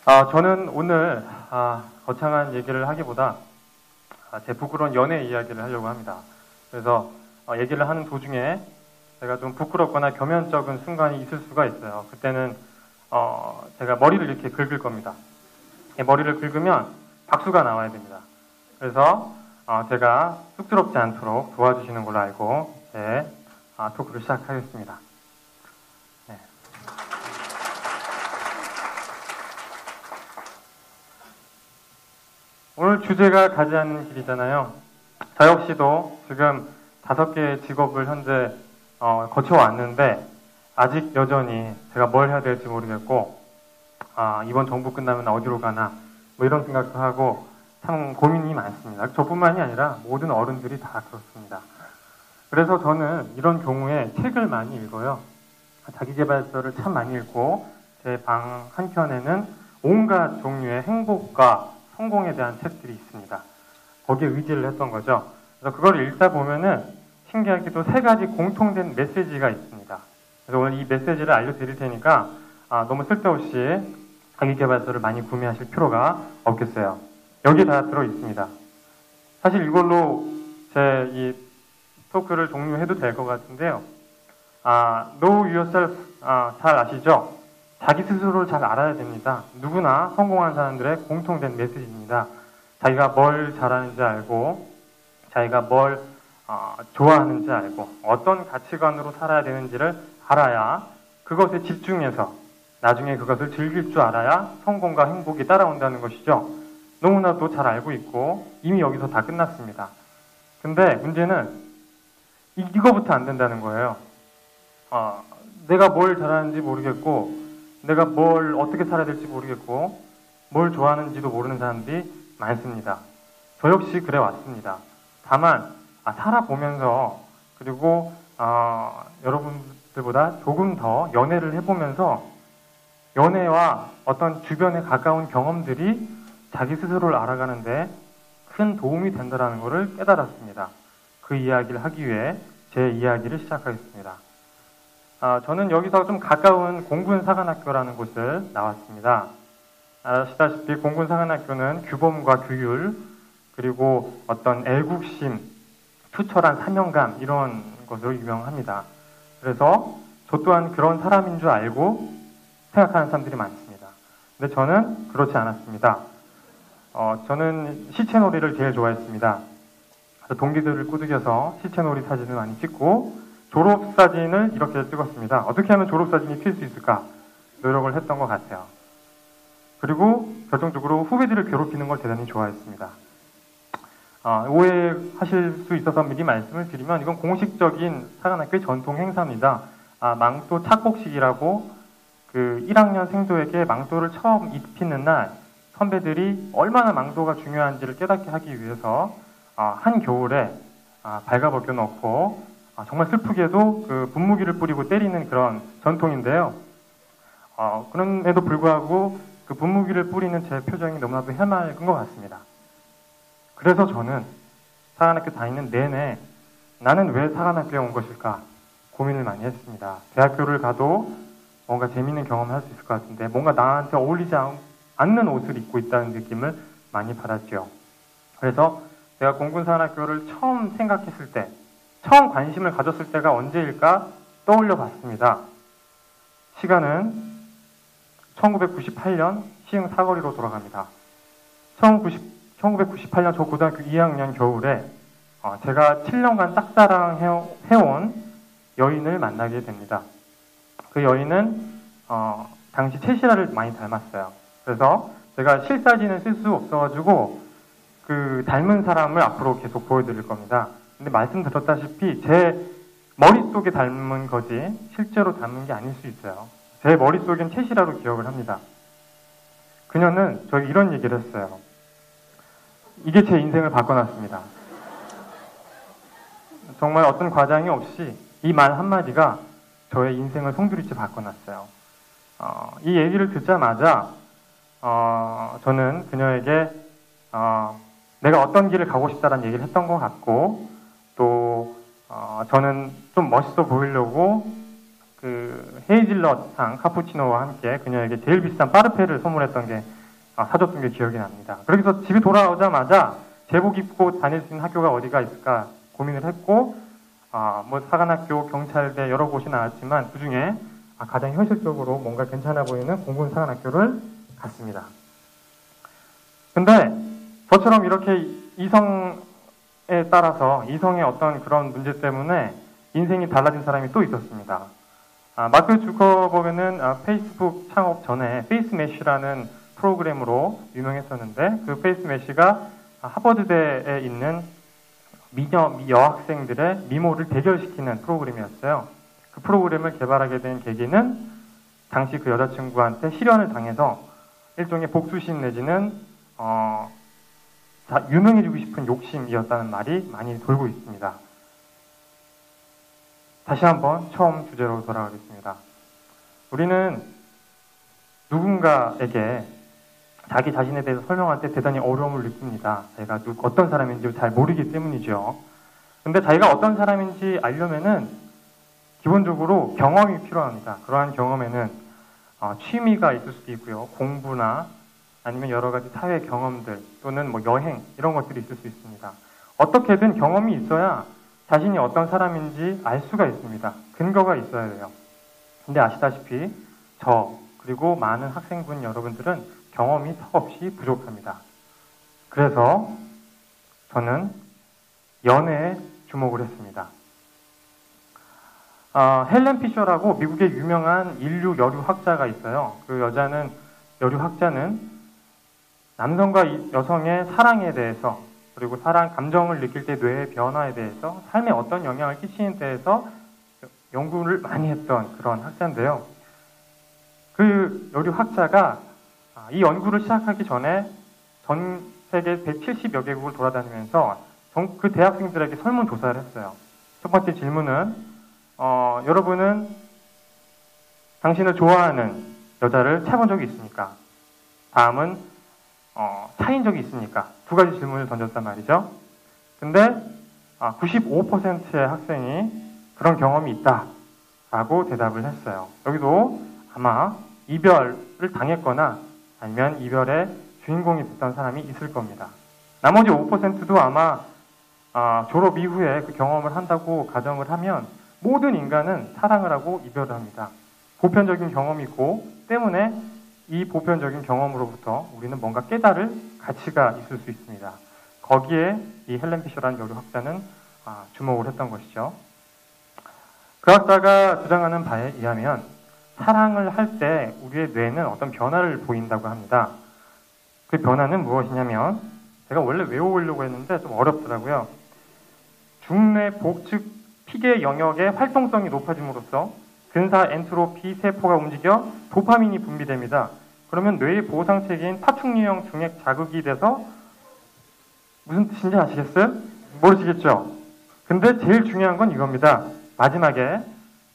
저는 오늘 거창한 얘기를 하기보다 제 부끄러운 연애 이야기를 하려고 합니다. 그래서 얘기를 하는 도중에 제가 좀 부끄럽거나 겸연쩍은 순간이 있을 수가 있어요. 그때는 제가 머리를 이렇게 긁을 겁니다. 머리를 긁으면 박수가 나와야 됩니다. 그래서 제가 쑥스럽지 않도록 도와주시는 걸로 알고 제 토크를 시작하겠습니다. 네. 오늘 주제가 가지 않는 길이잖아요. 저 역시도 지금 5개의 직업을 현재 거쳐왔는데 아직 여전히 제가 뭘 해야 될지 모르겠고 이번 정부 끝나면 어디로 가나 뭐 이런 생각도 하고 참 고민이 많습니다. 저뿐만이 아니라 모든 어른들이 다 그렇습니다. 그래서 저는 이런 경우에 책을 많이 읽어요. 자기계발서를 참 많이 읽고 제 방 한켠에는 온갖 종류의 행복과 성공에 대한 책들이 있습니다. 거기에 의지를 했던 거죠. 그래서 그걸 읽다 보면은 신기하게도 3가지 공통된 메시지가 있습니다. 그래서 오늘 이 메시지를 알려드릴 테니까 너무 쓸데없이 자기계발서를 많이 구매하실 필요가 없겠어요. 여기 다 들어있습니다. 사실 이걸로 제 이 토크를 종료해도 될 것 같은데요. Know yourself 잘 아시죠? 자기 스스로를 잘 알아야 됩니다. 누구나 성공한 사람들의 공통된 메시지입니다. 자기가 뭘 잘하는지 알고 자기가 뭘 좋아하는지 알고 어떤 가치관으로 살아야 되는지를 알아야 그것에 집중해서 나중에 그것을 즐길 줄 알아야 성공과 행복이 따라온다는 것이죠. 너무나도 잘 알고 있고 이미 여기서 다 끝났습니다. 근데 문제는 이거부터 안 된다는 거예요. 내가 뭘 잘하는지 모르겠고 내가 뭘 어떻게 살아야 될지 모르겠고 뭘 좋아하는지도 모르는 사람들이 많습니다. 저 역시 그래 왔습니다. 다만 살아보면서 그리고 여러분들보다 조금 더 연애를 해보면서 연애와 어떤 주변에 가까운 경험들이 자기 스스로를 알아가는데 큰 도움이 된다는 것을 깨달았습니다. 그 이야기를 하기 위해 제 이야기를 시작하겠습니다. 저는 여기서 좀 가까운 공군사관학교라는 곳을 나왔습니다. 아시다시피 공군사관학교는 규범과 규율 그리고 어떤 애국심, 투철한 사명감 이런 것으로 유명합니다. 그래서 저 또한 그런 사람인 줄 알고 생각하는 사람들이 많습니다. 근데 저는 그렇지 않았습니다. 저는 시체놀이를 제일 좋아했습니다. 그래서 동기들을 꾸짖어서 시체놀이 사진을 많이 찍고 졸업사진을 이렇게 찍었습니다. 어떻게 하면 졸업사진이 튈 수 있을까? 노력을 했던 것 같아요. 그리고 결정적으로 후배들을 괴롭히는 걸 대단히 좋아했습니다. 오해하실 수 있어서 미리 말씀을 드리면 이건 공식적인 사관학교의 전통 행사입니다. 망토 착복식이라고 그 1학년 생도에게 망토를 처음 입히는 날 선배들이 얼마나 망토가 중요한지를 깨닫게 하기 위해서 한겨울에 발가벗겨 놓고 정말 슬프게도 그 분무기를 뿌리고 때리는 그런 전통인데요. 그럼에도 불구하고 그 분무기를 뿌리는 제 표정이 너무나도 해맑은 것 같습니다. 그래서 저는 사관학교 다니는 내내 나는 왜 사관학교에 온 것일까 고민을 많이 했습니다. 대학교를 가도 뭔가 재미있는 경험을 할 수 있을 것 같은데 뭔가 나한테 어울리지 않는 옷을 입고 있다는 느낌을 많이 받았죠. 그래서 제가 공군사관학교를 처음 생각했을 때 처음 관심을 가졌을 때가 언제일까 떠올려 봤습니다. 시간은 1998년 시흥 사거리로 돌아갑니다. 1998년 저 고등학교 2학년 겨울에 제가 7년간 짝사랑해온 여인을 만나게 됩니다. 그 여인은 당시 채시라를 많이 닮았어요. 그래서 제가 실사진을 쓸 수 없어가지고 그 닮은 사람을 앞으로 계속 보여드릴 겁니다. 근데 말씀드렸다시피 제 머릿속에 닮은 거지 실제로 닮은 게 아닐 수 있어요. 제 머릿속엔 채시라로 기억을 합니다. 그녀는 저에게 이런 얘기를 했어요. 이게 제 인생을 바꿔놨습니다. 정말 어떤 과장이 없이 이 말 한마디가 저의 인생을 송두리째 바꿔놨어요. 이 얘기를 듣자마자 저는 그녀에게 내가 어떤 길을 가고 싶다라는 얘기를 했던 것 같고 또 저는 좀 멋있어 보이려고 그 헤이즐넛 향 카푸치노와 함께 그녀에게 제일 비싼 파르페를 선물했던 게 사줬던 게 기억이 납니다. 그래서 집에 돌아오자마자 제복 입고 다닐 수 있는 학교가 어디가 있을까 고민을 했고, 뭐 사관학교, 경찰대 여러 곳이 나왔지만 그 중에 가장 현실적으로 뭔가 괜찮아 보이는 공군사관학교를 갔습니다. 근데 저처럼 이렇게 이성에 따라서 이성의 어떤 그런 문제 때문에 인생이 달라진 사람이 또 있었습니다. 마크 주커버그는 페이스북 창업 전에 페이스매시라는 프로그램으로 유명했었는데, 그 페이스매시가 하버드대에 있는 미녀 여학생들의 미모를 대결시키는 프로그램이었어요. 그 프로그램을 개발하게 된 계기는 당시 그 여자친구한테 실현을 당해서 일종의 복수심 내지는 유명해지고 싶은 욕심이었다는 말이 많이 돌고 있습니다. 다시 한번 처음 주제로 돌아가겠습니다. 우리는 누군가에게 자기 자신에 대해서 설명할 때 대단히 어려움을 느낍니다. 자기가 어떤 사람인지 잘 모르기 때문이죠. 근데 자기가 어떤 사람인지 알려면은 기본적으로 경험이 필요합니다. 그러한 경험에는 취미가 있을 수도 있고요. 공부나 아니면 여러 가지 사회 경험들 또는 뭐 여행 이런 것들이 있을 수 있습니다. 어떻게든 경험이 있어야 자신이 어떤 사람인지 알 수가 있습니다. 근거가 있어야 돼요. 근데 아시다시피 그리고 많은 학생분 여러분들은 경험이 턱없이 부족합니다. 그래서 저는 연애에 주목을 했습니다. 헬렌 피셔라고 미국의 유명한 인류 여류학자가 있어요. 그 여류학자는 남성과 여성의 사랑에 대해서, 그리고 사랑 감정을 느낄 때 뇌의 변화에 대해서, 삶에 어떤 영향을 끼치는 데에 대해서 연구를 많이 했던 그런 학자인데요. 그 여류학자가 이 연구를 시작하기 전에 전 세계 170여 개국을 돌아다니면서 그 대학생들에게 설문조사를 했어요. 첫 번째 질문은 여러분은 당신을 좋아하는 여자를 차본 적이 있습니까? 다음은 차인 적이 있습니까? 두 가지 질문을 던졌단 말이죠. 근데 95%의 학생이 그런 경험이 있다라고 대답을 했어요. 여기도 아마 이별을 당했거나 아니면 이별의 주인공이 됐던 사람이 있을 겁니다. 나머지 5%도 아마 졸업 이후에 그 경험을 한다고 가정을 하면 모든 인간은 사랑을 하고 이별을 합니다. 보편적인 경험이 있고 때문에 이 보편적인 경험으로부터 우리는 뭔가 깨달을 가치가 있을 수 있습니다. 거기에 이 헬렌 피셔라는 여류학자는 주목을 했던 것이죠. 그 학자가 주장하는 바에 의하면 사랑을 할 때 우리의 뇌는 어떤 변화를 보인다고 합니다. 그 변화는 무엇이냐면, 제가 원래 외워보려고 했는데 좀 어렵더라고요. 중뇌 복측 피계 영역의 활동성이 높아짐으로써 근사 엔트로피 세포가 움직여 도파민이 분비됩니다. 그러면 뇌의 보상체계인 파충류형 중액 자극이 돼서, 무슨 뜻인지 아시겠어요? 모르시겠죠? 근데 제일 중요한 건 이겁니다. 마지막에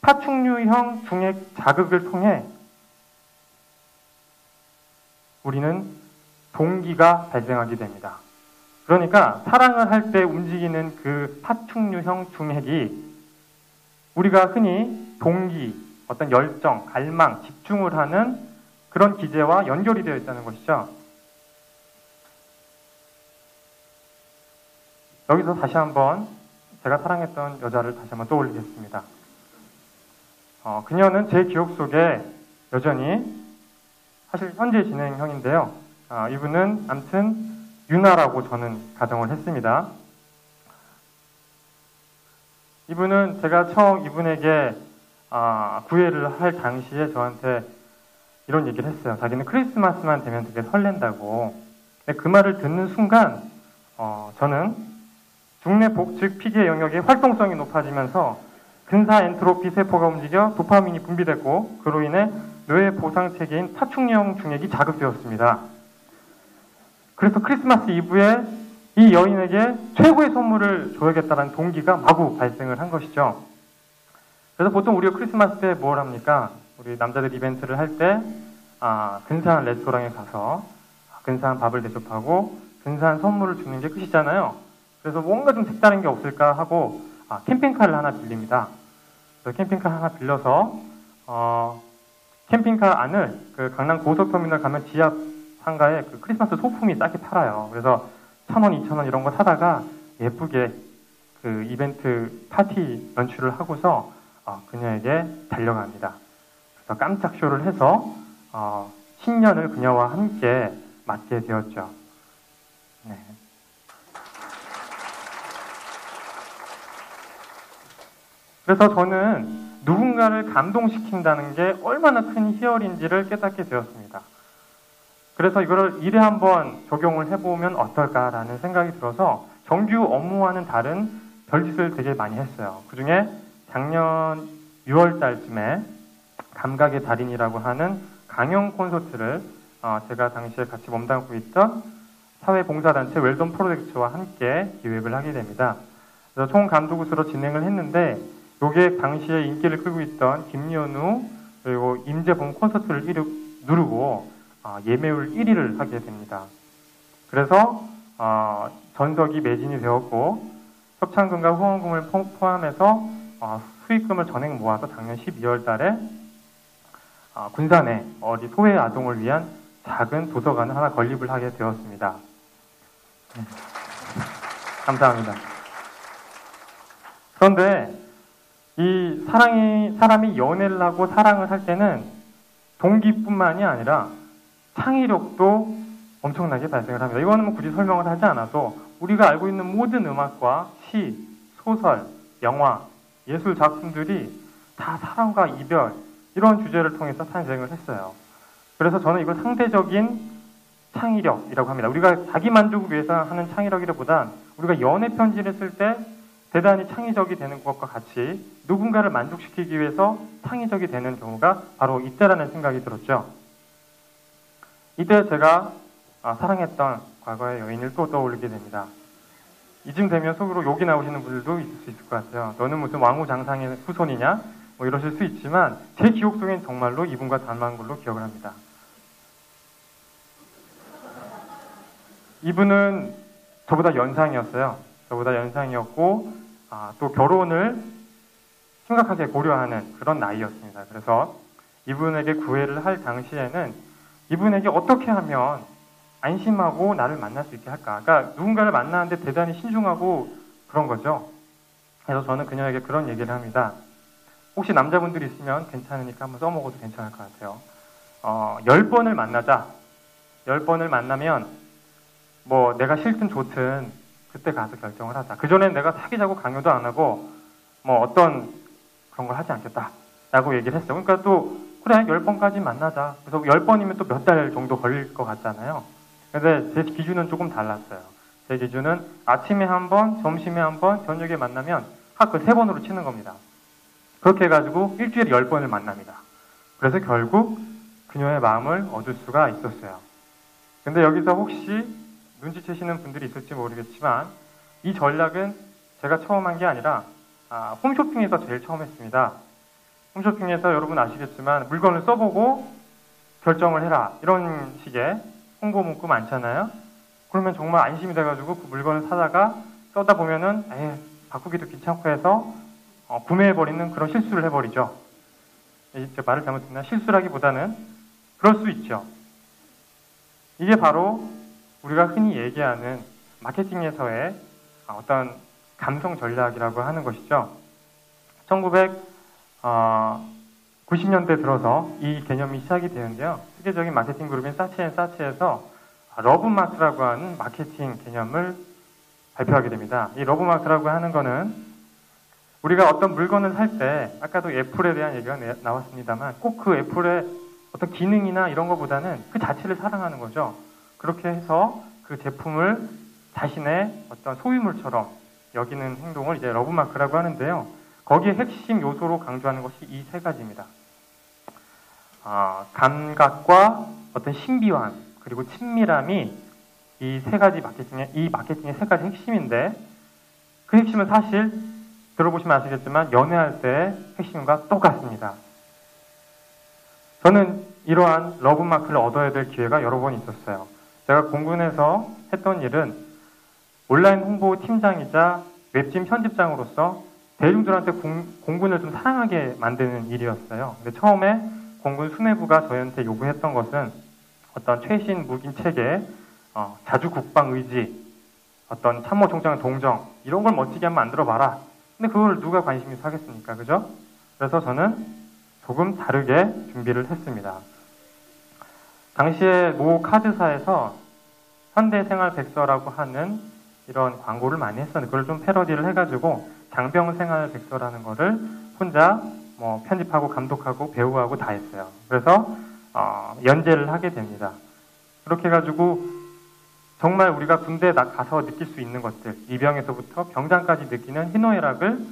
파충류형 중액 자극을 통해 우리는 동기가 발생하게 됩니다. 그러니까 사랑을 할 때 움직이는 그 파충류형 중액이 우리가 흔히 동기, 어떤 열정, 갈망, 집중을 하는 그런 기제와 연결이 되어 있다는 것이죠. 여기서 다시 한번 제가 사랑했던 여자를 다시 한번 떠올리겠습니다. 그녀는 제 기억 속에 여전히, 사실 현재 진행형인데요. 이분은 아무튼 유나라고 저는 가정을 했습니다. 이분은 제가 처음 이분에게 구애를 할 당시에 저한테 이런 얘기를 했어요. 자기는 크리스마스만 되면 되게 설렌다고. 근데 그 말을 듣는 순간 저는 중뇌 복측 피계 영역의 활동성이 높아지면서 근사 엔트로피 세포가 움직여 도파민이 분비됐고, 그로 인해 뇌의 보상체계인 파충류형 중액이 자극되었습니다. 그래서 크리스마스 이브에 이 여인에게 최고의 선물을 줘야겠다는 동기가 마구 발생을 한 것이죠. 그래서 보통 우리가 크리스마스 때 뭘 합니까? 우리 남자들 이벤트를 할 때 근사한 레스토랑에 가서 근사한 밥을 대접하고 근사한 선물을 주는 게 끝이잖아요. 그래서 뭔가 좀 색다른 게 없을까 하고 캠핑카를 하나 빌립니다. 그래서 캠핑카 하나 빌려서 캠핑카 안을 그 강남 고속터미널 가면 지하 상가에 그 크리스마스 소품이 싸게 팔아요. 그래서 1,000원, 2,000원 이런 거 사다가 예쁘게 그 이벤트 파티 연출을 하고서 그녀에게 달려갑니다. 그래서 깜짝 쇼를 해서 신년을 그녀와 함께 맞게 되었죠. 네. 그래서 저는 누군가를 감동시킨다는 게 얼마나 큰 희열인지를 깨닫게 되었습니다. 그래서 이거를 일에 한번 적용을 해보면 어떨까라는 생각이 들어서 정규 업무와는 다른 별짓을 되게 많이 했어요. 그 중에 작년 6월 달쯤에 감각의 달인이라고 하는 강연 콘서트를 제가 당시에 같이 몸담고 있던 사회봉사단체 웰던 프로젝트와 함께 기획을 하게 됩니다. 그래서 총감독으로 진행을 했는데 이게 당시에 인기를 끌고 있던 김연우 그리고 임재범 콘서트를 누르고 예매율 1위를 하게 됩니다. 그래서 전석이 매진이 되었고 협찬금과 후원금을 포함해서 수익금을 전액 모아서 작년 12월 달에 군산에 어디 소외 아동을 위한 작은 도서관을 하나 건립을 하게 되었습니다. 네. 감사합니다. 그런데 이 사람이 연애를 하고 사랑을 할 때는 동기뿐만이 아니라 창의력도 엄청나게 발생을 합니다. 이거는 뭐 굳이 설명을 하지 않아도 우리가 알고 있는 모든 음악과 시, 소설, 영화, 예술 작품들이 다 사랑과 이별 이런 주제를 통해서 탄생을 했어요. 그래서 저는 이걸 상대적인 창의력이라고 합니다. 우리가 자기 만족을 위해서 하는 창의력이라보단 우리가 연애 편지를 쓸 때 대단히 창의적이 되는 것과 같이 누군가를 만족시키기 위해서 창의적이 되는 경우가 바로 이때라는 생각이 들었죠. 이때 제가 사랑했던 과거의 여인을 또 떠올리게 됩니다. 이쯤 되면 속으로 욕이 나오시는 분들도 있을 수 있을 것 같아요. 너는 무슨 왕후장상의 후손이냐? 뭐 이러실 수 있지만 제 기억 속엔 정말로 이분과 닮은 걸로 기억을 합니다. 이분은 저보다 연상이었어요. 저보다 연상이었고 또 결혼을 심각하게 고려하는 그런 나이였습니다. 그래서 이분에게 구애를 할 당시에는 이분에게 어떻게 하면 안심하고 나를 만날 수 있게 할까? 그러니까 누군가를 만나는데 대단히 신중하고 그런 거죠. 그래서 저는 그녀에게 그런 얘기를 합니다. 혹시 남자분들이 있으면 괜찮으니까 한번 써먹어도 괜찮을 것 같아요. 10번을 만나자. 10번을 만나면 뭐 내가 싫든 좋든 그때 가서 결정을 하자. 그전엔 내가 사귀자고 강요도 안 하고 뭐 어떤 그런 걸 하지 않겠다 라고 얘기를 했어요. 그러니까 또 그래 10번까지 만나자. 그래서 10번이면 또 몇 달 정도 걸릴 것 같잖아요. 근데 제 기준은 조금 달랐어요. 제 기준은 아침에 한 번, 점심에 한 번, 저녁에 만나면 하루 3번으로 치는 겁니다. 그렇게 해가지고 일주일에 10번을 만납니다. 그래서 결국 그녀의 마음을 얻을 수가 있었어요. 근데 여기서 혹시 눈치채시는 분들이 있을지 모르겠지만 이 전략은 제가 처음 한 게 아니라 홈쇼핑에서 제일 처음 했습니다. 홈쇼핑에서 여러분 아시겠지만 물건을 써보고 결정을 해라 이런 식의 홍보 문구 많잖아요. 그러면 정말 안심이 돼가지고 그 물건을 사다가 써다 보면은 바꾸기도 귀찮고 해서 구매해버리는 그런 실수를 해버리죠. 제가 말을 잘못했나? 실수라기보다는 그럴 수 있죠. 이게 바로 우리가 흔히 얘기하는 마케팅에서의 어떤 감성 전략이라고 하는 것이죠. 1990년대 들어서 이 개념이 시작이 되는데요. 세계적인 마케팅 그룹인 사치앤사치에서 러브마크라고 하는 마케팅 개념을 발표하게 됩니다. 이 러브마크라고 하는 거는 우리가 어떤 물건을 살 때 아까도 애플에 대한 얘기가 나왔습니다만 꼭 그 애플의 어떤 기능이나 이런 것보다는 그 자체를 사랑하는 거죠. 그렇게 해서 그 제품을 자신의 어떤 소유물처럼 여기는 행동을 이제 러브마크라고 하는데요. 거기에 핵심 요소로 강조하는 것이 이 3가지입니다. 감각과 어떤 신비함 그리고 친밀함이 이 마케팅의 3가지 핵심인데 그 핵심은 사실 들어보시면 아시겠지만 연애할 때의 핵심과 똑같습니다. 저는 이러한 러브마크를 얻어야 될 기회가 여러 번 있었어요. 제가 공군에서 했던 일은 온라인 홍보 팀장이자 웹진 편집장으로서 대중들한테 공군을 좀 사랑하게 만드는 일이었어요. 근데 처음에 공군 수뇌부가 저희한테 요구했던 것은 어떤 최신 무기 체계, 자주 국방 의지, 어떤 참모총장 동정 이런 걸 멋지게 한번 만들어봐라. 근데 그걸 누가 관심이 하겠습니까, 그죠? 그래서 저는 조금 다르게 준비를 했습니다. 당시에 모 카드사에서 현대생활백서라고 하는 이런 광고를 많이 했었는데 그걸 좀 패러디를 해가지고 장병생활백서라는 거를 혼자 편집하고 감독하고 배우하고 다 했어요. 그래서 연재를 하게 됩니다. 그렇게 해가지고 정말 우리가 군대에 가서 느낄 수 있는 것들, 이병에서부터 병장까지 느끼는 희노애락을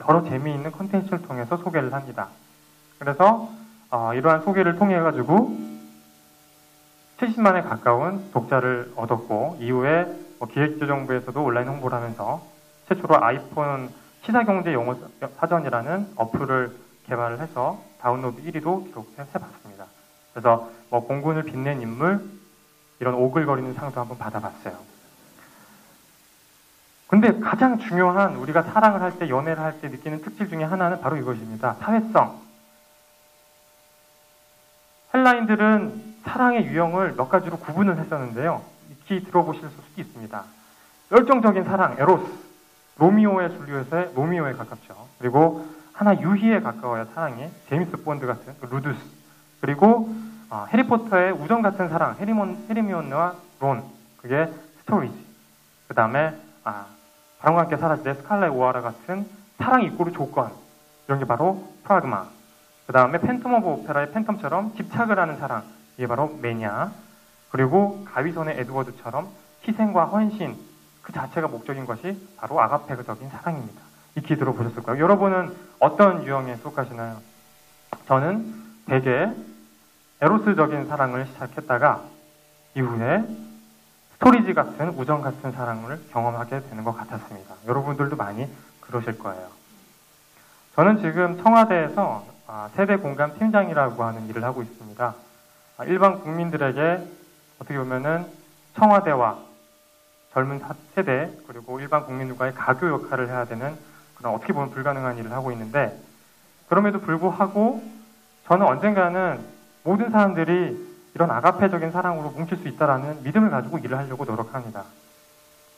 여러 재미있는 콘텐츠를 통해서 소개를 합니다. 그래서 이러한 소개를 통해 가지고 70만에 가까운 독자를 얻었고, 이후에 기획재정부에서도 온라인 홍보를 하면서 최초로 아이폰 시사경제 용어 사전이라는 어플을 개발을 해서 다운로드 1위도 기록해봤습니다. 그래서 공군을 빛낸 인물, 이런 오글거리는 상도 한번 받아봤어요. 근데 가장 중요한 우리가 사랑을 할 때, 연애를 할 때 느끼는 특질 중에 하나는 바로 이것입니다. 사회성. 헬라인들은 사랑의 유형을 몇 가지로 구분을 했었는데요. 익히 들어보실 수도 있습니다. 열정적인 사랑, 에로스. 로미오의 줄리엣의 로미오에 가깝죠. 그리고 하나 유희에 가까워요, 사랑이. 제임스 본드 같은 루두스. 그리고 해리포터의 우정 같은 사랑, 헤르미온느와 론. 그게 스토리지. 그 다음에 바람과 함께 사라질 스칼렛 오하라 같은 사랑 이꼬르 조건. 이런 게 바로 프라그마. 그 다음에 팬텀 오브 오페라의 팬텀처럼 집착을 하는 사랑. 이게 바로 매니아. 그리고 가위손의 에드워드처럼 희생과 헌신. 그 자체가 목적인 것이 바로 아가페적인 사랑입니다. 익히 들어보셨을 거예요. 여러분은 어떤 유형에 속하시나요? 저는 되게 에로스적인 사랑을 시작했다가 이후에 스토리지 같은 우정 같은 사랑을 경험하게 되는 것 같았습니다. 여러분들도 많이 그러실 거예요. 저는 지금 청와대에서 세대 공감 팀장이라고 하는 일을 하고 있습니다. 일반 국민들에게 어떻게 보면은 청와대와 젊은 세대 그리고 일반 국민들과의 가교 역할을 해야 되는 그런 어떻게 보면 불가능한 일을 하고 있는데, 그럼에도 불구하고 저는 언젠가는 모든 사람들이 이런 아가페적인 사랑으로 뭉칠 수 있다라는 믿음을 가지고 일을 하려고 노력합니다.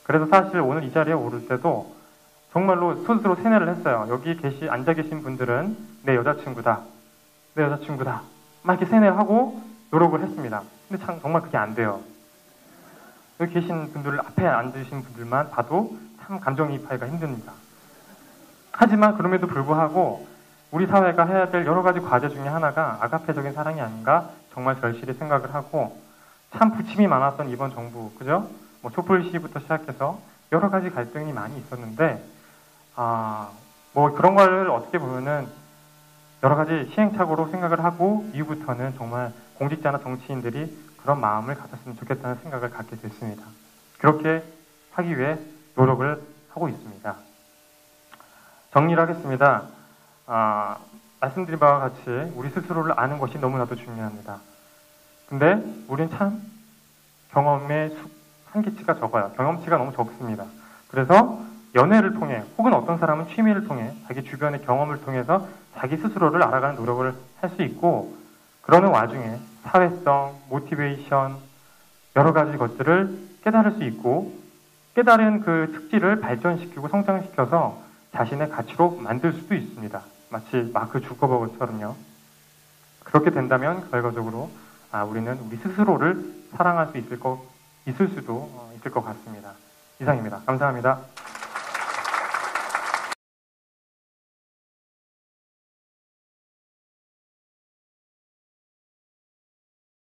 그래서 사실 오늘 이 자리에 오를 때도 정말로 스스로 세뇌를 했어요. 여기 앉아 계신 분들은 내 여자친구다. 내 여자친구다. 막 이렇게 세뇌를 하고 노력을 했습니다. 근데 참 정말 그게 안 돼요. 여기 계신 분들, 앞에 앉으신 분들만 봐도 참 감정이입하기가 힘듭니다. 하지만 그럼에도 불구하고 우리 사회가 해야 될 여러 가지 과제 중에 하나가 아가페적인 사랑이 아닌가 정말 절실히 생각을 하고, 참 부침이 많았던 이번 정부, 그죠? 촛불 시위부터 시작해서 여러 가지 갈등이 많이 있었는데, 그런 걸 어떻게 보면은 여러 가지 시행착오로 생각을 하고 이후부터는 정말 공직자나 정치인들이 그런 마음을 가졌으면 좋겠다는 생각을 갖게 됐습니다. 그렇게 하기 위해 노력을 하고 있습니다. 정리를 하겠습니다. 말씀드린 바와 같이 우리 스스로를 아는 것이 너무나도 중요합니다. 근데 우린 참 경험의 한계치가 적어요. 경험치가 너무 적습니다. 그래서 연애를 통해 혹은 어떤 사람은 취미를 통해 자기 주변의 경험을 통해서 자기 스스로를 알아가는 노력을 할 수 있고, 그러는 와중에 사회성, 모티베이션 여러 가지 것들을 깨달을 수 있고, 깨달은 그 특질을 발전시키고 성장시켜서 자신의 가치로 만들 수도 있습니다. 마치 마크 주커버그처럼요. 그렇게 된다면 결과적으로 우리는 우리 스스로를 사랑할 수 있을 수도 있을 것 같습니다. 이상입니다. 감사합니다.